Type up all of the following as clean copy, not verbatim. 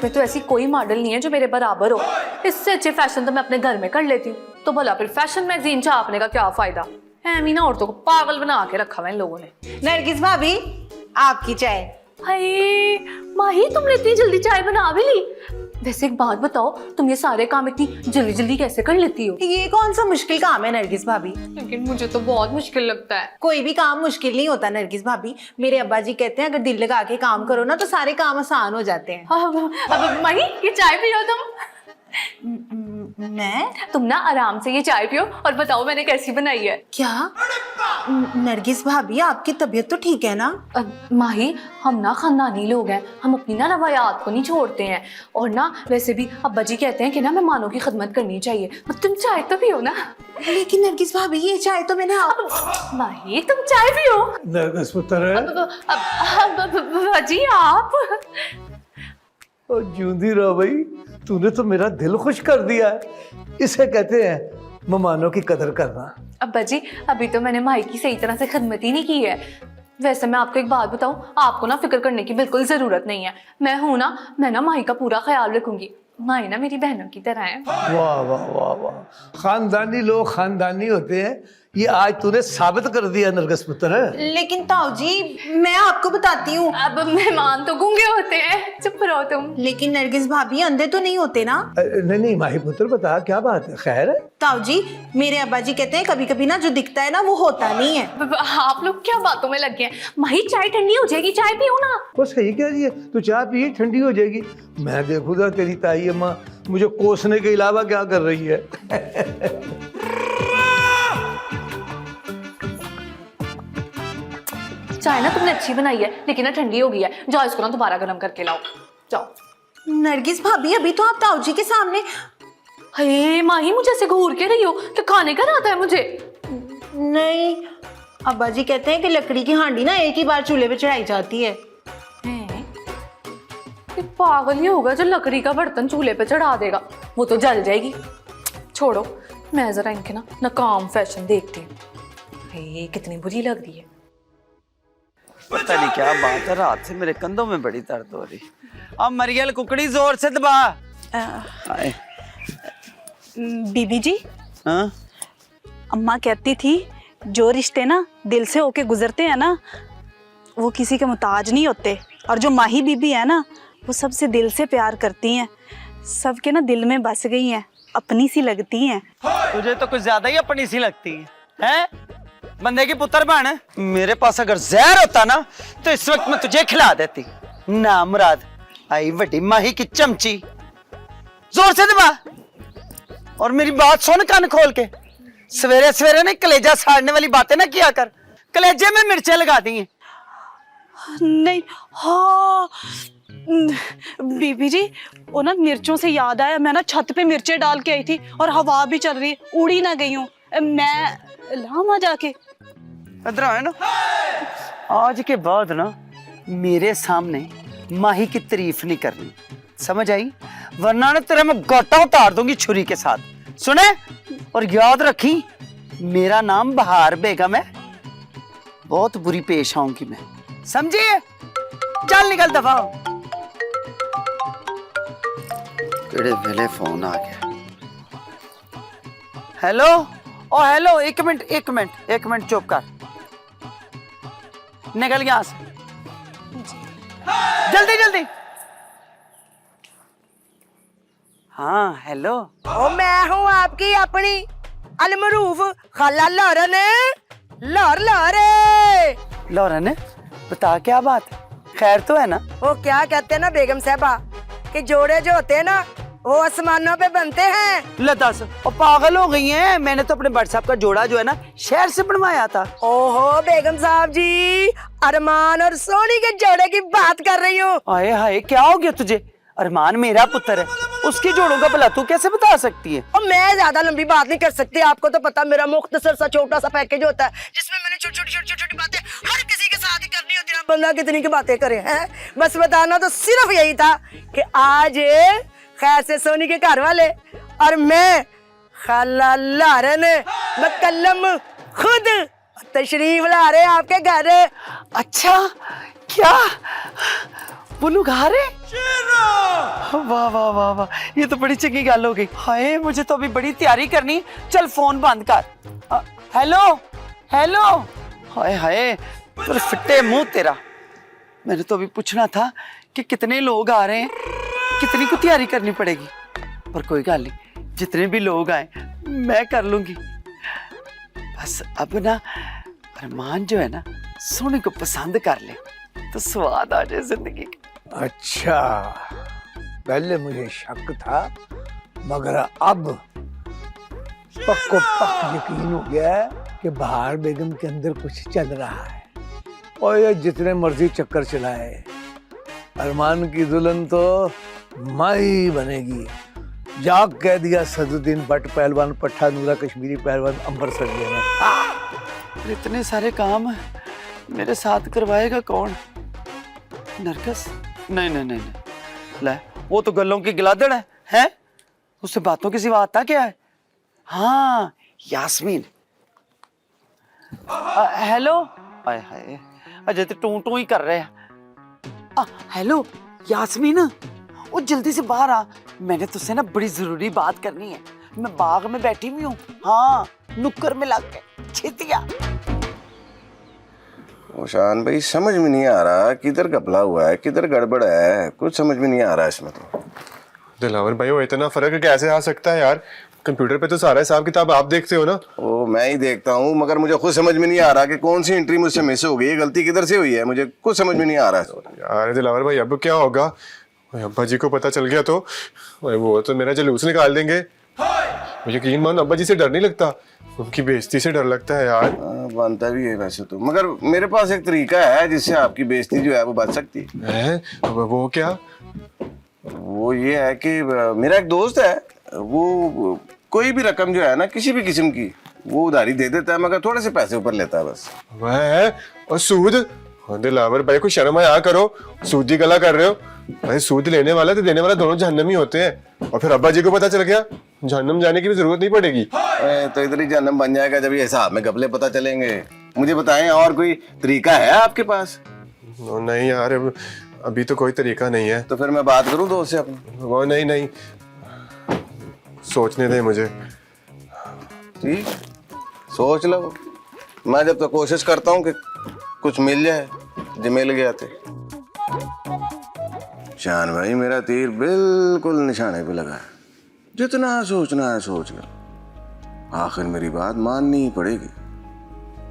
में तो ऐसी कोई मॉडल नहीं है जो मेरे बराबर हो। इससे अच्छे फैशन तो मैं अपने घर में कर लेती हूँ, तो भला फिर फैशन मैगजीन छापने का क्या फायदा है। मीना औरतों को पागल बना के रखा हुआ इन लोगों ने। नरगिस भाभी, आपकी चाय। हाय माही, तुमने इतनी जल्दी चाय बना भी ली। वैसे एक बात बताओ, तुम ये सारे काम इतनी जल्दी जल्दी कैसे कर लेती हो? ये कौन सा मुश्किल काम है नरगिस भाभी? लेकिन मुझे तो बहुत मुश्किल लगता है। कोई भी काम मुश्किल नहीं होता नरगिस भाभी। मेरे अब्बा जी कहते हैं अगर दिल लगा के काम करो ना तो सारे काम आसान हो जाते हैं। अब माही, ये चाय पियो तुम। मैं? तुम ना आराम से ये चाय पियो और बताओ मैंने कैसी बनाई है। क्या? नरगिस भाभी, आपकी तबीयत तो ठीक है ना? माही, हम ना खानदानी लोग हैं, हम अपनी ना रवायात को नहीं छोड़ते हैं। और ना वैसे भी अब्बा जी कहते हैं कि ना मेहमानों की खिदमत करनी चाहिए। तुम चाय तो पियो ना। लेकिन नरगिस भाभी, ये चाय तो मैंने माही, तुम चाय पियो। नरगिस पुत्र जी आप जूंदी रहो भाई, तूने तो मेरा दिल खुश कर दिया है। इसे कहते हैं मेहमानों की कदर करना। अब्बा जी, अभी तो मैंने माही की सही तरह से खिदमत ही नहीं की है। वैसे मैं आपको एक बात बताऊं, आपको ना फिक्र करने की बिल्कुल जरूरत नहीं है। मैं हूं ना, मैं ना माही का पूरा ख्याल रखूंगी। माही ना मेरी बहनों की तरह है। वाह वाह वाह वाह, खानदानी लोग खानदानी होते हैं, ये आज तूने साबित कर दिया नरगिस पुत्र। लेकिन ताऊ जी, मैं आपको बताती हूँ। अब मेहमान तो गूंगे होते हैं, चुप रहो तुम। लेकिन नरगिस भाभी, अंधे तो नहीं होते ना? नहीं नहीं माही पुत्र, बता क्या बात है, खैर है? ताऊ जी, मेरे अब्बा जी कहते हैं कभी कभी ना जो दिखता है ना वो होता नहीं है। आप लोग क्या बातों में लग गए हैं? माही, चाय ठंडी हो जाएगी, चाय पियो ना। वो सही कह रही है, तू चाय पिए ठंडी हो जाएगी। मैं देखूंगा तेरी ताई अम्मा मुझे कोसने के अलावा क्या कर रही है। चाय ना तुमने अच्छी बनाई है, लेकिन ना ठंडी हो गई है। जाओ इसको ना दोबारा गर्म करके लाओ, जाओ। नरगिस भाभी, अभी तो आप ताऊ जी के सामने। हे माही, मुझे ऐसे घूर के रही हो तो खाने का आता है मुझे। नहीं, अब्बा जी कहते हैं कि लकड़ी की हांडी ना एक ही बार चूल्हे पे चढ़ाई जाती है। ये पागल ही होगा जो लकड़ी का बर्तन चूल्हे पे चढ़ा देगा, वो तो जल जाएगी। छोड़ो, मैं जरा इनके ना नाकाम फैशन देखती हूँ। कितनी बुरी लग रही है। पता नहीं क्या बात है, रात से मेरे कंधों में बड़ी दर्द हो रही। अब मरियल कुकड़ी जोर से दबा। बीबी जी, हाँ? अम्मा कहती थी जो रिश्ते ना दिल से होके गुजरते हैं ना वो किसी के मुताज नहीं होते। और जो माही बीबी है ना वो सबसे दिल से प्यार करती हैं, सबके ना दिल में बस गई हैं, अपनी सी लगती हैं। तुझे तो कुछ ज्यादा ही अपनी सी लगती है? बंदे की पुत्र बन। मेरे पास अगर जहर होता ना तो इस वक्त मैं तुझे खिला देती ना। मुराद आई वड्डी माही की चमची, जोर से दबा और मेरी बात सुन कान खोल के। सवेरे सवेरे ने कलेजा साड़ने वाली बातें ना किया कर, कलेजे में मिर्चें लगा दी हैं। नहीं, हाँ बीबी जी, वो ना मिर्चों से याद आया, मैं ना छत पे मिर्चें डाल के आई थी और हवा भी चल रही, उड़ी ना गई हूँ मैं। लामा जाके इधर आए ना, आज के बाद ना मेरे सामने माही की तारीफ नहीं करनी, समझ आई? वरना ना तेरा मैं गोटा उतार दूंगी छुरी के साथ। सुने और याद रखी, मेरा नाम बहार बेगम है, बहुत बुरी पेश आऊंगी मैं, समझिए? चल निकल दफा। केड़े वेले फोन आ गया। हेलो, ओ हेलो, एक मिनट चुप कर, निकल गया से जल्दी जल्दी। हाँ हेलो, ओ मैं हूँ आपकी अपनी अलमरूफ खाला लौरन। लौरन, बता क्या बात है, खैर तो है ना? वो क्या कहते हैं ना बेगम साहबा कि जोड़े जो होते हैं ना वो आसमानों पे बनते हैं। लतास और पागल हो गई हैं। मैंने तो अपने व्हाट्सएप का जोड़ा जो है ना शहर से बनवाया था। ओहो बेगम साहब जी, अरमान और सोनी के जोड़े की बात कर रही हूँ। आए हाय, क्या हो गया तुझे? अरमान मेरा पुत्र है, उसके जोड़ों का भला तू कैसे बता सकती है? और मैं ज्यादा लंबी बात नहीं कर सकती, आपको तो पता मेरा मुख्तसर सा छोटा सा पैकेज होता है जिसमें मैंने छोटी बातें हर किसी के साथ ही करनी होती है। बंदा कितनी की बातें करे हैं, बस बताना तो सिर्फ यही था कि आज खैर से सोनी के घर वाले और मैं खाला लारन मुकल्लम खुद तशरीफ ला रहे आपके घर। अच्छा, क्या बुलू घारे? वाह वाह वाह वाह, ये तो बड़ी चंगी गल हो गई। हाय मुझे तो अभी बड़ी तैयारी करनी। चल फोन बंद कर। Hello hello. हाय हाय तेरे फिट्टे मुंह तेरा। मैंने तो अभी पूछना था कि कितने लोग आ रहे हैं, कितनी को तैयारी करनी पड़ेगी। पर कोई गल नहीं, जितने भी लोग आए मैं कर लूंगी। बस अब ना अरमान जो है ना सोने को पसंद कर ले तो स्वाद आ जाए जिंदगी का। अच्छा, पहले मुझे शक था मगर अब पक्को पक यकीन हो गया है कि बहार बेगम के अंदर कुछ चल रहा है। और ये जितने मर्जी चक्कर चलाए, अरमान की दुल्हन तो माही बनेगी। जाग कह दिया सदुद्दीन भट्ट पहलवान, पट्टा नूरा कश्मीरी पहलवान, अंबर सर ने। इतने सारे काम मेरे साथ करवाएगा कौन? नरकस? नहीं नहीं नहीं नहीं, ले वो तो गलों की गिलादड़ है, हैं? उससे बातों की सिवा आता क्या है? हाँ यास्मीन। हेलो। हाय हाय, अजय तो टू टू ही कर रहे हैं। हेलो यास्मीन, वो जल्दी से बाहर आ, मैंने तुझसे ना बड़ी जरूरी बात करनी है। मैं बाग में बैठी हुई हूँ, हाँ नुक्कर में लग के छितिया। ओशान भाई समझ में नहीं आ रहा किधर घपला हुआ है, किधर गड़बड़ है, कुछ समझ में नहीं आ रहा इसमें तो। दिलावर भाई वो इतना फर्क कैसे आ सकता है यार? कंप्यूटर पे तो सारा हिसाब किताब आप देखते हो ना। ओ मैं ही देखता हूँ, मगर मुझे खुद समझ में नहीं आ रहा कि कौन सी एंट्री मुझसे मिस हो गई है, गलती किधर से हुई है, मुझे कुछ समझ में नहीं आ रहा है। यार दिलावर भाई अब क्या होगा? अब्बा जी को पता चल गया तो वो तो मेरा जुलूस निकाल देंगे। यकीन मान अब्बा जी से डर नहीं लगता, उनकी बेइज्जती से डर लगता है यार। बनता भी है वैसे तो, मगर मेरे पास एक तरीका है जिससे आपकी बेइज्जती जो है वो बच सकती है। वो क्या? वो ये है कि मेरा एक दोस्त है, वो कोई भी रकम जो है ना किसी भी किस्म की वो उधारी दे देता है, मगर थोड़े से पैसे ऊपर लेता है बस। वह और सूद? दिलावर भाई को शर्म आया करो, सूदी गला कर रहे हो भाई। सूद लेने वाला तो देने वाला दोनों जहन्नमी होते हैं। और फिर अब्बा जी को पता चल गया, जहन्नम जाने की भी जरूरत नहीं पड़ेगी। तो इधर ही जहन्नम बन जाएगा जब ये हिसाब में घपले पता चलेंगे। मुझे बताएं और कोई तरीका है आपके पास? नहीं यार अभी तो कोई तरीका नहीं है। तो फिर मैं बात करूं दोस्त से अपने? वो नहीं नहीं, सोचने दे मुझे। ठीक, सोच लो। मैं जब तक कोशिश करता हूँ कि कुछ मिल जाए, जो मिल गया थे। शान भाई मेरा तीर बिल्कुल निशाने पे लगा है, जितना सोचना है सोच लो, आखिर मेरी बात माननी ही पड़ेगी।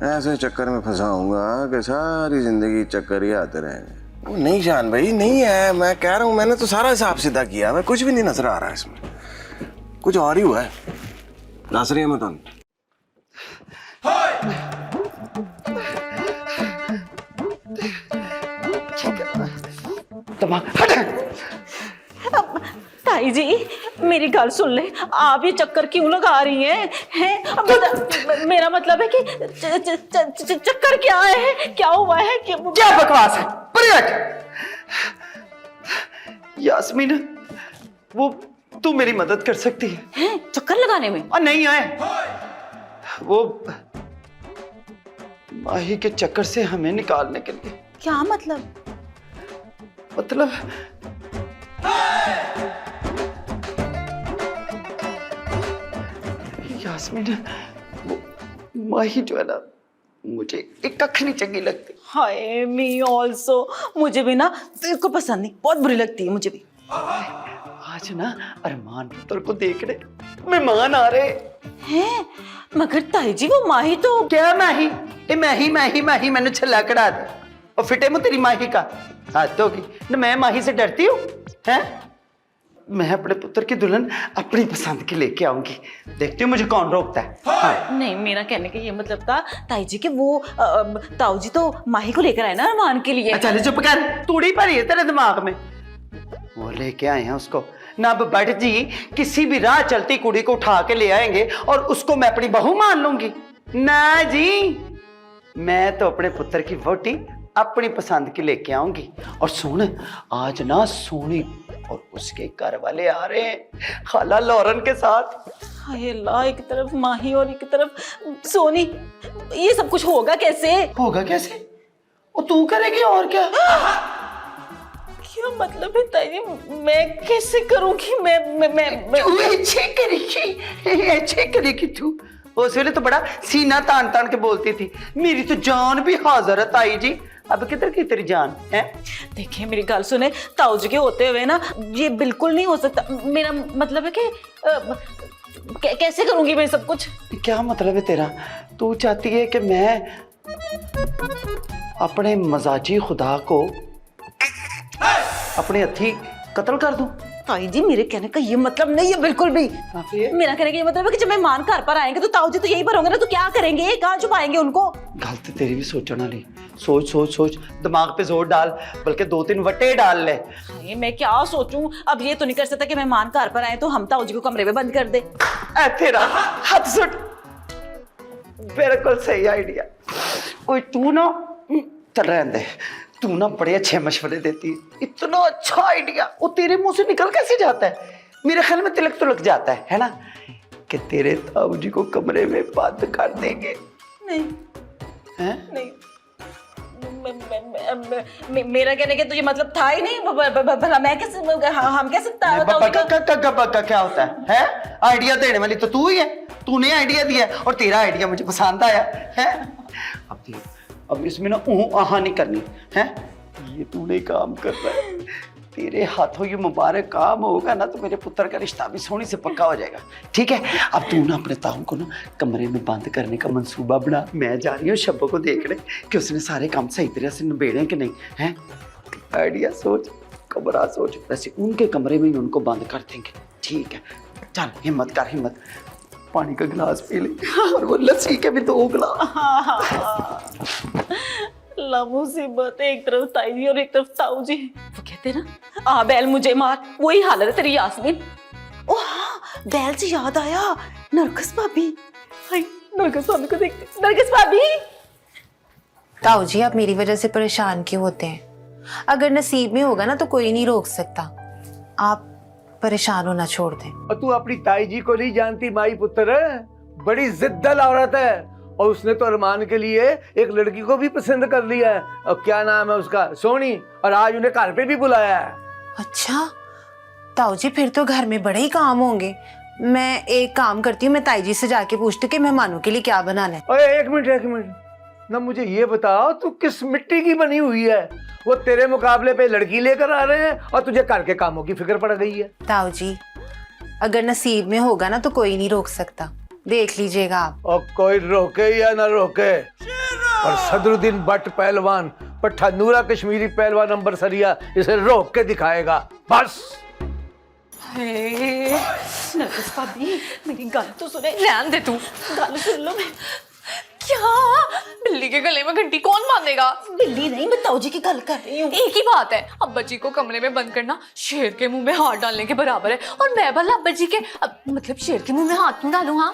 ऐसे चक्कर में फंसाऊंगा कि सारी जिंदगी चक्कर ही आते रहेंगे। वो नहीं शान भाई नहीं है, मैं कह रहा हूँ मैंने तो सारा हिसाब सीधा किया, मैं कुछ भी नहीं नजर आ रहा है इसमें, कुछ और ही हुआ है। नस रही है मैं ताई जी मेरी गल सुन ले, आप ये चक्कर क्यों लगा रही हैं? मेरा मतलब है कि चक्कर क्या है, क्या हुआ है? क्या बकवास है? पर्यट यास्मीन, वो तू मेरी मदद कर सकती है चक्कर लगाने में? और नहीं आए वो माही के चक्कर से हमें निकालने के लिए। क्या मतलब? मतलब यास्मीन, वो माही जो है ना मुझे एक कख नहीं चंगी लगती। हाय मी ऑल्सो, मुझे भी ना इसको पसंद नहीं, बहुत बुरी लगती है मुझे भी। आज ना अरमान पुत्र को देखने मेहमान आ रहे हैं, मगर ताई जी वो माही तो क्या माही? ए माही माही माही मैंने छला कड़ा दे और फिटे मुंह तेरी माही का हाथ होगी ना। मैं माही से डरती हूँ हैं? मैं अपने पुत्र की दुल्हन अपनी पसंद की लेके आऊंगी, देखती हूँ मुझे कौन रोकता है। हाँ। नहीं, मेरा कहने का ये मतलब था ताई जी कि वो ताऊ जी तो माही को लेकर आए ना अरमान के लिए। चल चुप कर, तूड़ी भरी है तेरे दिमाग में। वो लेके आए हैं उसको ना। अब बट जी किसी भी राह चलती कुड़ी को उठा के ले आएंगे और उसको मैं अपनी बहू मान लूंगी? ना जी, मैं तो अपने पुत्र की वोटी अपनी पसंद की लेके आऊंगी। और सुन, आज ना सोनी और उसके घर वाले आ रहे हैं खाला लॉरन के साथ। हाय अल्लाह, एक तरफ माही और एक तरफ सोनी, ये सब कुछ होगा कैसे? होगा कैसे? वो तू करेगी और क्या? क्या मतलब है ताई जी? मैं कैसे करूंगी? मैं तू ऐसे करेगी तू? उस वेले तो बड़ा सीना तान तान के बोलती थी, मेरी तो जान भी हाजिर है ताई जी। अब किधर की तेरी जान है? देखिए मेरी गल सुने, ताऊ जी के होते हुए ना ये बिल्कुल नहीं हो सकता। मेरा मतलब है कि कैसे करूंगी मैं सब कुछ? क्या मतलब है तेरा? तू चाहती है कि मैं अपने मजाजी खुदा को अपने हथी कत्ल कर दूं? ताई जी मेरे कहने का ये मतलब नहीं है बिल्कुल भी। मेरा कहने का ये मतलब है कि जब मेहमान घर पर आएंगे तो ताऊ जी तो यही पर होंगे ना, तो क्या करेंगे? कहाँ छुपाएंगे उनको? गलत तेरी भी सोचना नहीं। सोच सोच सोच, दिमाग पे जोर डाल, बल्कि 2-3 वटे डाल ले। ये मैं क्या सोचूं? अब ये तो नहीं कर सकता कि मेहमान घर पर आए तो हम ताऊ जी को कमरे में बंद कर दे। ए तेरा हाथ सुट, बिल्कुल सही आइडिया। ओए तू ना चल रहने दे, तू ना बड़े अच्छे मशवरे देती है। इतना अच्छा आइडिया वो तेरे मुंह से निकल कैसे जाता है? मेरे ख्याल में तिलक तो लग जाता है ना, कि तेरे ताऊ जी को कमरे में बंद कर देंगे। नहीं हैं? नहीं, मेरा कहने का तो ये मतलब था ही नहीं। भला मैं कैसे, हम कैसे क्या होता है? आइडिया देने वाली तो तू ही है, तूने आइडिया दिया और तेरा आइडिया मुझे पसंद आया है। अब इसमें ना आहा नहीं करनी है, ये तूने काम करना है। तेरे हाथों ये मुबारक काम होगा ना तो मेरे पुत्र का रिश्ता भी सोनी से पक्का हो जाएगा। ठीक है, अब तू ना अपने ताऊ को ना कमरे में बंद करने का मंसूबा बना। मैं जा रही हूँ शब्बो को देखने कि उसने सारे काम सही तरह से निबेड़े कि नहीं है। आइडिया सोच, कमरा सोच, वैसे उनके कमरे में ही उनको बंद कर देंगे। ठीक है, चल हिम्मत कर, हिम्मत। पानी का गिलास पी ले और वो लस्सी के भी 2 गिलास। ला मुसीबत, एक तरफ ताई जी और एक तरफ ताऊ जी। वो कहते ना, आ बैल मुझे मार, वही हालत है तेरी यास्मीन। ओ हाँ, बैल से याद आया, नरगिस भाभी। हाय, नरगिस भाभी को देखते। नरगिस भाभी, ताऊ जी आप मेरी वजह से परेशान क्यों होते हैं? अगर नसीब में होगा ना तो कोई नहीं रोक सकता। आप परेशान होना छोड़ दें। और तू अपनी ताई जी को नहीं जानती माई पुत्र, बड़ी जिद्दल औरत है और उसने तो अरमान के लिए एक लड़की को भी पसंद कर लिया है। और क्या नाम है उसका? सोनी। और आज उन्हें घर पे भी बुलाया है। अच्छा ताऊ जी, फिर तो घर में बड़े ही काम होंगे। मैं एक काम करती हूँ, मैं ताई जी से जाके पूछती हूँ कि मेहमानों के लिए क्या बनाना है। अरे एक मिनट ना, मुझे ये बताओ तू किस मिट्टी की बनी हुई है? वो तेरे मुकाबले पे लड़की लेकर आ रहे हैं और तुझे घर के कामों की फिक्र पड़ गई है। ताऊ जी अगर नसीब में होगा ना तो कोई नहीं रोक सकता, देख लीजिएगा आप। और कोई रोके या ना रोके, और सदरुद्दीन भट्ट पहलवान पट्टा नूरा कश्मीरी पहलवान नंबर सरिया इसे रोक के दिखाएगा बस। नरगिस भाभी मेरी गल तो सुने। रहने दे तू, गल सुन लो। मैं क्या बिल्ली के गले में घंटी कौन बांधेगा? बिल्ली नहीं, मैं ताऊ जी की गल कर रही हूँ। एक ही बात है, अब्बा जी को कमरे में बंद करना शेर के मुंह में हाथ डालने के बराबर है। और मैं भला अब्बा जी के मतलब शेर के मुंह में हाथ क्यों डालूं? हाँ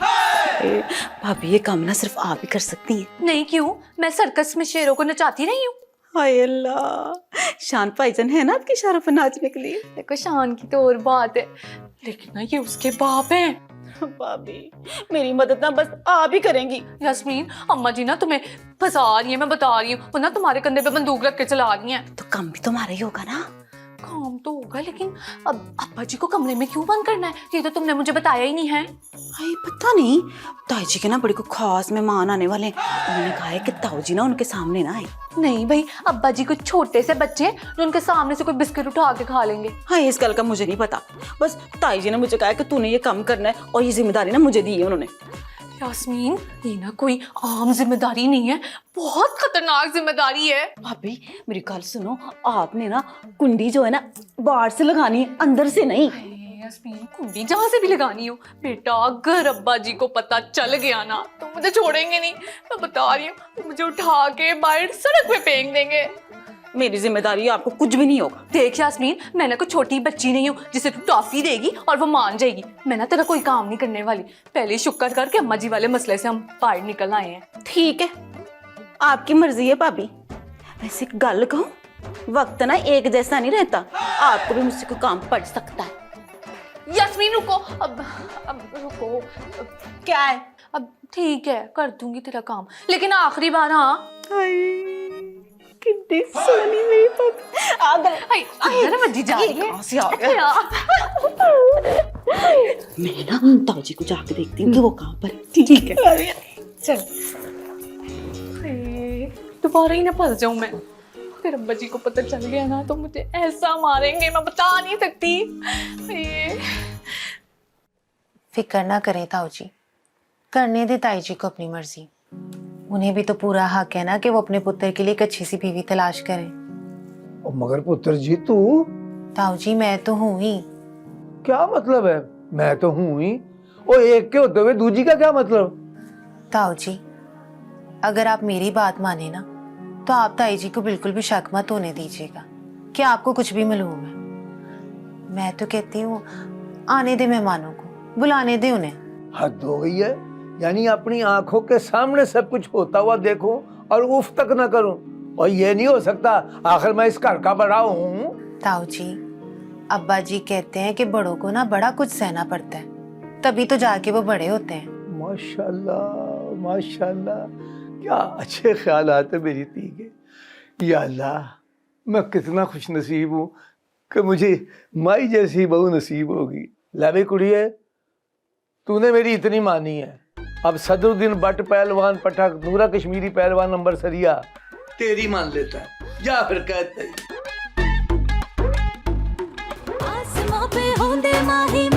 भाभी ये काम ना सिर्फ आप ही कर सकती हैं। नहीं, क्यों? मैं सर्कस में शेरों को नचाती रही हूँ। हाय अल्लाह, शान भाईजान है ना आपके इशारों पर नाचने के लिए। देखो शान की तो और बात है, लेकिन ना ये उसके बाप हैं। भाभी मेरी मदद ना बस आप ही करेंगी। यास्मीन, अम्मा जी ना तुम्हें फंसा रही है, मैं बता रही हूँ। वो ना तुम्हारे कंधे पे बंदूक रख के चला रही हैं। तो काम भी तुम्हारा ही होगा ना। काम तो होगा, लेकिन अब अब्बा जी को कमरे में क्यों बंद करना है? ये तो तुमने मुझे बताया ही नहीं है। अरे पता नहीं, ताई जी के ना बड़े को खास मेहमान आने वाले हैं। उन्होंने कहा है कि ताऊ जी ना उनके सामने ना आए। नहीं भाई, अब्बा जी कुछ छोटे से बच्चे हैं जो उनके सामने से कोई बिस्किट उठा के खा लेंगे। हाँ इस गल का मुझे नहीं पता, बस ताई जी ने मुझे कहा है कि तूने ये काम करना है और ये जिम्मेदारी ना मुझे दी है उन्होंने। यास्मीन, ये ना कोई आम जिम्मेदारी नहीं है, बहुत खतरनाक जिम्मेदारी है। भाभी मेरी गल सुनो, आपने ना कुंडी जो है ना बाहर से लगानी है, अंदर से नहीं। यास्मीन, कुंडी जहाँ से भी लगानी हो बेटा, अगर अब्बा जी को पता चल गया ना तो मुझे छोड़ेंगे नहीं। मैं बता रही हूँ, मुझे उठा के बाहर सड़क पे फेंक देंगे। मेरी जिम्मेदारी आपको कुछ भी नहीं होगा। देख यास्मीन, मैं ना कोई छोटी बच्ची नहीं हूँ जिसे तू टॉफी देगी और वो मान जाएगी। मैं ना तेरा कोई काम नहीं करने वाली। पहले ही शुक्र करके अम्मा जी वाले मसले से हम बाहर निकल आए हैं। ठीक है, आपकी मर्जी है भाभी। वैसे एक गल कहूँ, वक्त ना एक जैसा नहीं रहता, आपको भी मुझसे कोई काम पड़ सकता है। यास्मीन रुको, अब रुको। क्या है? अब ठीक है, कर दूंगी तेरा काम, लेकिन आखिरी बार। हाँ कितनी सोनी मेरी पप्पी आदर आई अंदर मर्जी जा रही है कहाँ से आ गया? यार। मैं ना ताऊ जी को जाके देखती हूँ कि वो कहाँ पर है। ठीक है चल। अरे, दोबारा ही ना फंस जाऊं मैं। फिर अब्बा जी को पता चल गया ना तो मुझे ऐसा मारेंगे मैं बता नहीं सकती। अरे, फिक्र ना करें ताऊ जी, करने दे ताई जी को अपनी मर्जी। उन्हें भी तो पूरा हक है ना कि वो अपने पुत्र के लिए एक अच्छी सी बीवी तलाश करें। और मगर पुत्र जी तू ताऊ जी मैं तो हूं ही। क्या मतलब है मैं तो हूं ही, और एक के होते हुए दूजी का क्या मतलब? ताऊ जी अगर आप मेरी बात माने ना तो आप ताई जी को बिल्कुल भी शक मत होने दीजिएगा कि आपको कुछ भी मालूम है। मैं तो कहती हूँ आने दे मेहमानों को, बुलाने दे उन्हें। हद हो गई है, यानी अपनी आंखों के सामने सब कुछ होता हुआ देखो और उफ तक ना करूं। और ये नहीं हो सकता, आखिर मैं इस घर का बड़ा हूं। ताऊ जी अब्बा जी कहते हैं कि बड़ों को ना बड़ा कुछ सहना पड़ता है, तभी तो जाके वो बड़े होते हैं। माशाल्लाह माशाल्लाह, क्या अच्छे ख्यालात है मेरी धी के। या अल्लाह, मैं कितना खुश नसीब हूँ कि मुझे माई जैसी बहू नसीब होगी। लावे कुड़िए, तूने मेरी इतनी मानी है, अब सदरुद्दीन बट पहलवान पठक नूरा कश्मीरी पहलवान नंबर सरिया तेरी मान लेता है। जा फिर कहते आसमां पे होंदे माही